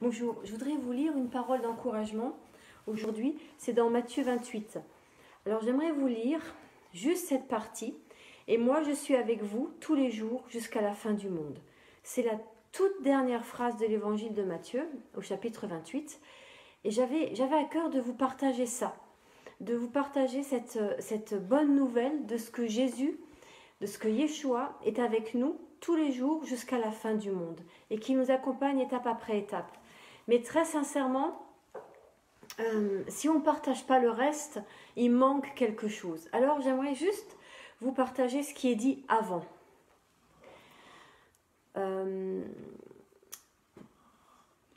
Bonjour, je voudrais vous lire une parole d'encouragement. Aujourd'hui, c'est dans Matthieu 28. Alors j'aimerais vous lire juste cette partie. Et moi, je suis avec vous tous les jours jusqu'à la fin du monde. C'est la toute dernière phrase de l'évangile de Matthieu, au chapitre 28. Et j'avais à cœur de vous partager ça, de vous partager cette bonne nouvelle de ce que Jésus, de ce que Yeshua est avec nous tous les jours jusqu'à la fin du monde et qui nous accompagne étape après étape. Mais très sincèrement, si on ne partage pas le reste, il manque quelque chose. Alors j'aimerais juste vous partager ce qui est dit avant.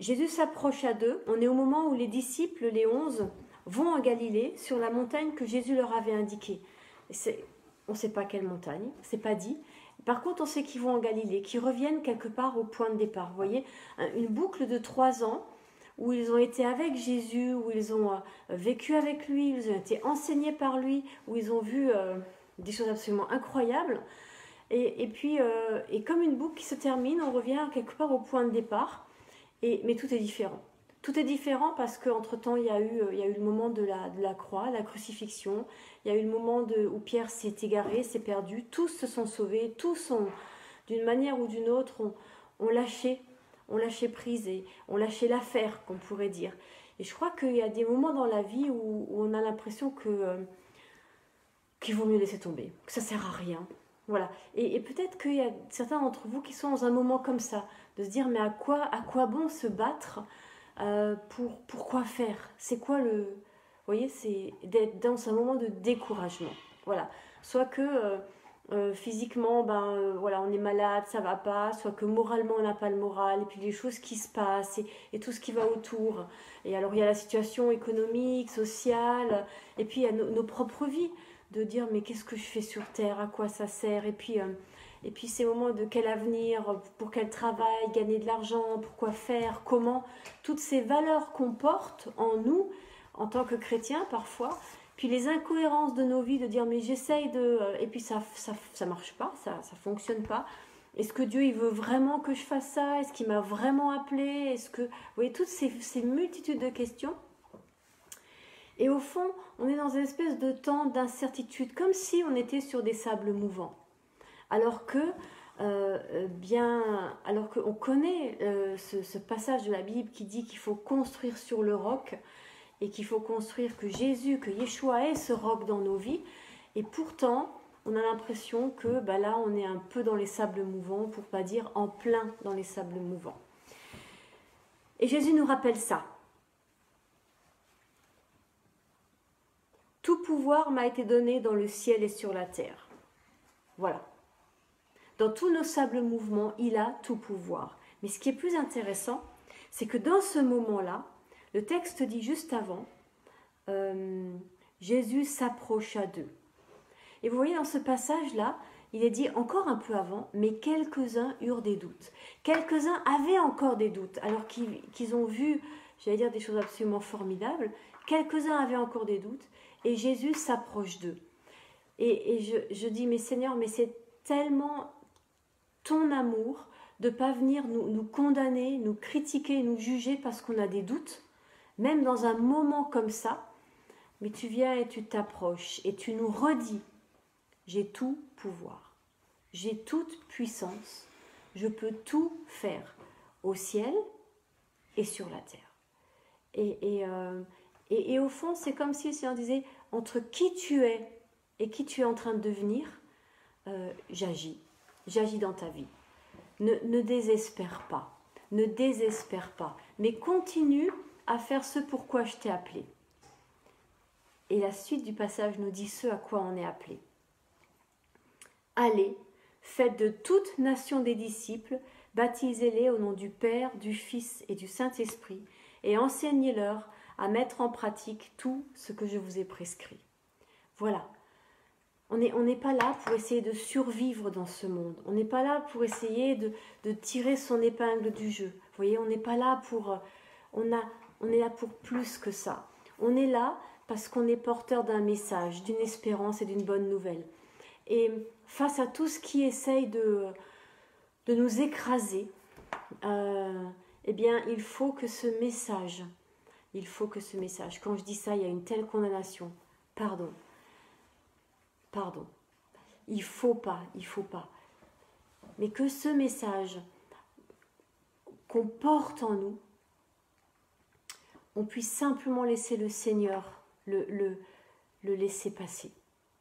Jésus s'approche à d'eux. On est au moment où les disciples, les 11, vont en Galilée sur la montagne que Jésus leur avait indiquée. On ne sait pas quelle montagne, c'est pas dit. Par contre, on sait qu'ils vont en Galilée, qu'ils reviennent quelque part au point de départ. Vous voyez, une boucle de 3 ans où ils ont été avec Jésus, où ils ont vécu avec lui, ils ont été enseignés par lui, où ils ont vu des choses absolument incroyables. Et puis, comme une boucle qui se termine, on revient quelque part au point de départ. Mais tout est différent. Tout est différent parce qu'entre-temps, il y a eu le moment de la croix, la crucifixion. Il y a eu le moment où Pierre s'est égaré, s'est perdu. Tous se sont sauvés. Tous ont, d'une manière ou d'une autre, ont lâché prise et ont lâché l'affaire, qu'on pourrait dire. Et je crois qu'il y a des moments dans la vie où on a l'impression qu'il vaut mieux laisser tomber, que ça ne sert à rien. Voilà. Et peut-être qu'il y a certains d'entre vous qui sont dans un moment comme ça, de se dire mais à quoi bon se battre pour quoi faire? C'est quoi le... Vous voyez, c'est d'être dans un moment de découragement. Voilà. Soit que physiquement, voilà, on est malade, ça va pas, soit que moralement on n'a pas le moral, et puis les choses qui se passent et tout ce qui va autour. Et alors il y a la situation économique, sociale, et puis il y a nos propres vies, de dire mais qu'est-ce que je fais sur Terre, à quoi ça sert, et puis ces moments de quel avenir, pour quel travail, gagner de l'argent, pourquoi faire, comment, toutes ces valeurs qu'on porte en nous, en tant que chrétiens parfois, puis les incohérences de nos vies, de dire mais j'essaye de... Et puis ça marche pas, ça fonctionne pas. Est-ce que Dieu il veut vraiment que je fasse ça? Est-ce qu'il m'a vraiment appelé? Est-ce que... Vous voyez, toutes ces multitudes de questions. Et au fond, on est dans une espèce de temps d'incertitude, comme si on était sur des sables mouvants. Alors qu'on connaît ce passage de la Bible qui dit qu'il faut construire sur le roc et qu'il faut construire que Jésus, que Yeshua est ce roc dans nos vies. Et pourtant, on a l'impression que là, on est un peu dans les sables mouvants, pour ne pas dire en plein dans les sables mouvants. Et Jésus nous rappelle ça. Tout pouvoir m'a été donné dans le ciel et sur la terre. Voilà. Dans tous nos sables mouvements, il a tout pouvoir. Mais ce qui est plus intéressant, c'est que dans ce moment-là, le texte dit juste avant, Jésus s'approcha d'eux. Et vous voyez, dans ce passage-là, il est dit encore un peu avant, mais quelques-uns eurent des doutes. Quelques-uns avaient encore des doutes, alors qu'ils ont vu, j'allais dire, des choses absolument formidables. Quelques-uns avaient encore des doutes, et Jésus s'approche d'eux. Et je dis, mais Seigneur, mais c'est tellement ton amour de ne pas venir nous condamner, nous critiquer, nous juger parce qu'on a des doutes, même dans un moment comme ça, mais tu viens et tu t'approches et tu nous redis, j'ai tout pouvoir, j'ai toute puissance, je peux tout faire au ciel et sur la terre. Et au fond, c'est comme si on disait, entre qui tu es et qui tu es en train de devenir, j'agis dans ta vie. Ne désespère pas, mais continue à faire ce pourquoi je t'ai appelé. Et la suite du passage nous dit ce à quoi on est appelé. Allez, faites de toute nation des disciples, baptisez-les au nom du Père, du Fils et du Saint-Esprit, et enseignez-leur à mettre en pratique tout ce que je vous ai prescrit. Voilà. On n'est pas là pour essayer de survivre dans ce monde. On n'est pas là pour essayer de tirer son épingle du jeu. Vous voyez, on n'est pas là pour... On est là pour plus que ça. On est là parce qu'on est porteur d'un message, d'une espérance et d'une bonne nouvelle. Et face à tout ce qui essaye de nous écraser, eh bien, il faut que ce message, quand je dis ça, il y a une telle condamnation. Pardon, pardon. Il faut pas. Mais que ce message qu'on porte en nous, on puisse simplement laisser le Seigneur le laisser passer.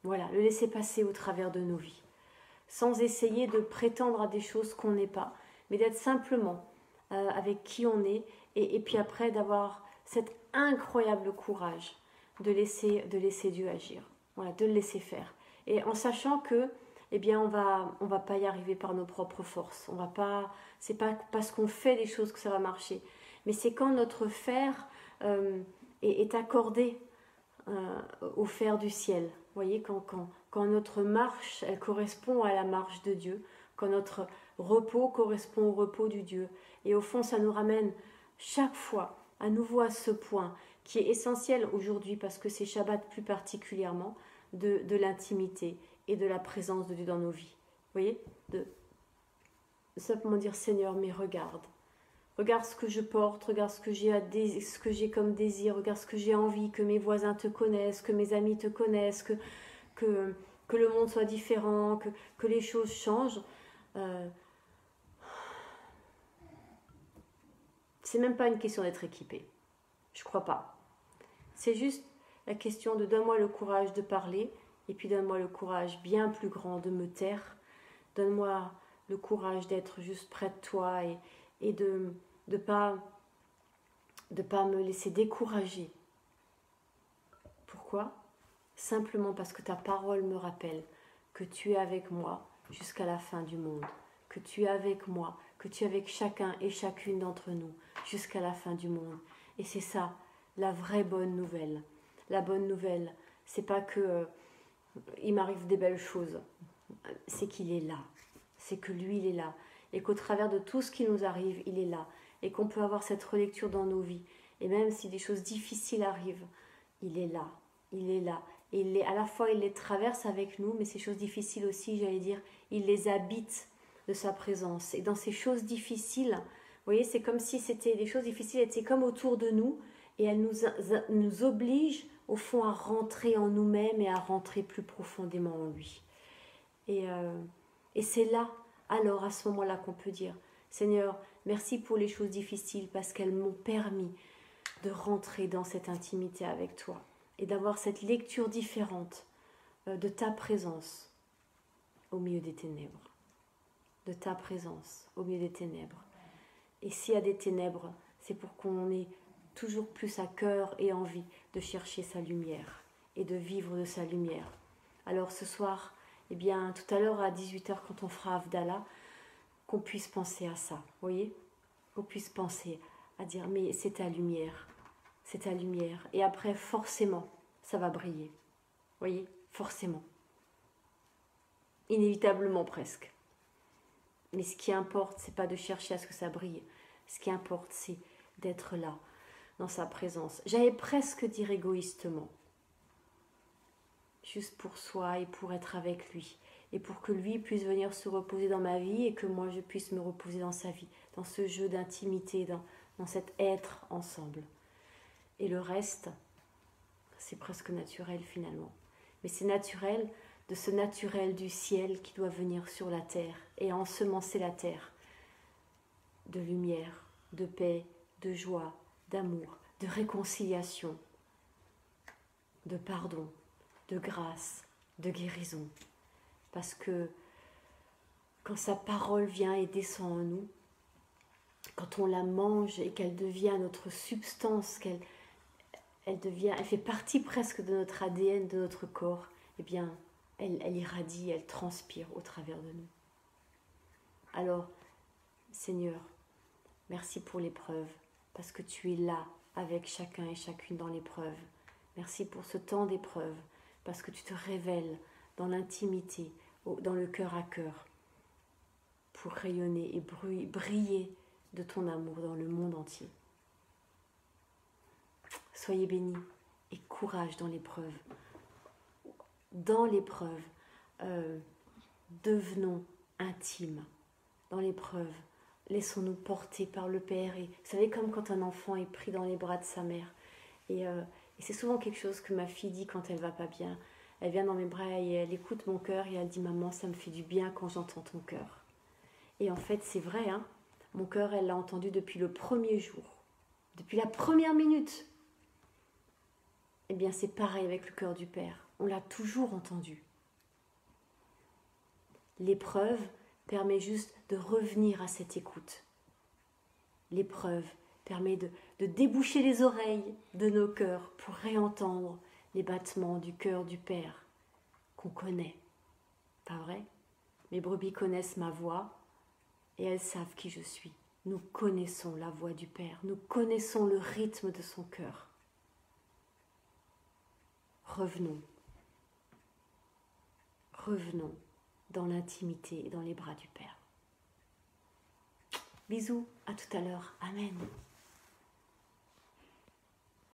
Voilà, le laisser passer au travers de nos vies. Sans essayer de prétendre à des choses qu'on n'est pas, mais d'être simplement avec qui on est, et puis après d'avoir cet incroyable courage de laisser Dieu agir, voilà, de le laisser faire. Et en sachant que, eh bien, on va pas y arriver par nos propres forces. C'est pas parce qu'on fait des choses que ça va marcher, mais c'est quand notre fer est accordé au fer du ciel. Vous voyez, quand notre marche, elle correspond à la marche de Dieu, quand notre repos correspond au repos du Dieu. Et au fond, ça nous ramène chaque fois à nouveau à ce point qui est essentiel aujourd'hui, parce que c'est Shabbat plus particulièrement, de l'intimité et de la présence de Dieu dans nos vies. Vous voyez, de simplement dire Seigneur, mais regarde ce que je porte, regarde ce que j'ai comme désir, regarde ce que j'ai envie, que mes voisins te connaissent, que mes amis te connaissent, que le monde soit différent, que les choses changent. C'est même pas une question d'être équipé. Je crois pas. C'est juste la question de donne-moi le courage de parler, et puis donne-moi le courage bien plus grand de me taire. Donne-moi le courage d'être juste près de toi et de pas me laisser décourager. Pourquoi ? Simplement parce que ta parole me rappelle que tu es avec moi jusqu'à la fin du monde, que tu es avec moi, que tu es avec chacun et chacune d'entre nous jusqu'à la fin du monde. Et c'est ça, la vraie bonne nouvelle. La bonne nouvelle, c'est pas que il m'arrive des belles choses, c'est qu'il est là, c'est que lui il est là, et qu'au travers de tout ce qui nous arrive, il est là, et qu'on peut avoir cette relecture dans nos vies, et même si des choses difficiles arrivent, il est là, et à la fois il les traverse avec nous, mais ces choses difficiles aussi, j'allais dire, il les habite de sa présence, et dans ces choses difficiles, vous voyez, c'est comme si c'était des choses difficiles étaient comme autour de nous, et elles nous obligent au fond à rentrer en nous-mêmes et à rentrer plus profondément en lui. Et c'est là, alors à ce moment-là qu'on peut dire, Seigneur, merci pour les choses difficiles parce qu'elles m'ont permis de rentrer dans cette intimité avec toi et d'avoir cette lecture différente de ta présence au milieu des ténèbres. De ta présence au milieu des ténèbres. Et s'il y a des ténèbres, c'est pour qu'on ait toujours plus à cœur et envie de chercher sa lumière et de vivre de sa lumière. Alors ce soir, eh bien, tout à l'heure à 18h quand on fera Havdalah, qu'on puisse penser à ça, vous voyez ? Qu'on puisse penser à dire, mais c'est ta lumière. Et après, forcément, ça va briller. Vous voyez ? Forcément. Inévitablement presque. Mais ce qui importe, c'est pas de chercher à ce que ça brille. Ce qui importe, c'est d'être là, dans sa présence. J'allais presque dire égoïstement. Juste pour soi et pour être avec lui. Et pour que lui puisse venir se reposer dans ma vie et que moi je puisse me reposer dans sa vie. Dans ce jeu d'intimité, dans cet être ensemble. Et le reste, c'est presque naturel finalement. Mais c'est naturel de ce naturel du ciel qui doit venir sur la terre et ensemencer la terre de lumière, de paix, de joie, d'amour, de réconciliation, de pardon, de grâce, de guérison. Parce que quand sa parole vient et descend en nous, quand on la mange et qu'elle devient notre substance, elle fait partie presque de notre ADN, de notre corps, eh bien, elle irradie, elle transpire au travers de nous. Alors, Seigneur, merci pour l'épreuve, parce que tu es là avec chacun et chacune dans l'épreuve. Merci pour ce temps d'épreuve, parce que tu te révèles dans l'intimité, dans le cœur à cœur, pour rayonner et briller de ton amour dans le monde entier. Soyez bénis et courage dans l'épreuve. Dans l'épreuve, devenons intimes. Dans l'épreuve, laissons-nous porter par le Père. Et vous savez, comme quand un enfant est pris dans les bras de sa mère. Et c'est souvent quelque chose que ma fille dit quand elle va pas bien. Elle vient dans mes bras et elle écoute mon cœur et elle dit « Maman, ça me fait du bien quand j'entends ton cœur. » Et en fait, c'est vrai, hein. Mon cœur, elle l'a entendu depuis le premier jour. Depuis la première minute. Eh bien, c'est pareil avec le cœur du Père. On l'a toujours entendu. L'épreuve permet juste de revenir à cette écoute. L'épreuve permet de déboucher les oreilles de nos cœurs pour réentendre les battements du cœur du Père qu'on connaît. Pas vrai? Mes brebis connaissent ma voix et elles savent qui je suis. Nous connaissons la voix du Père, nous connaissons le rythme de son cœur. Revenons dans l'intimité et dans les bras du Père. Bisous, à tout à l'heure. Amen.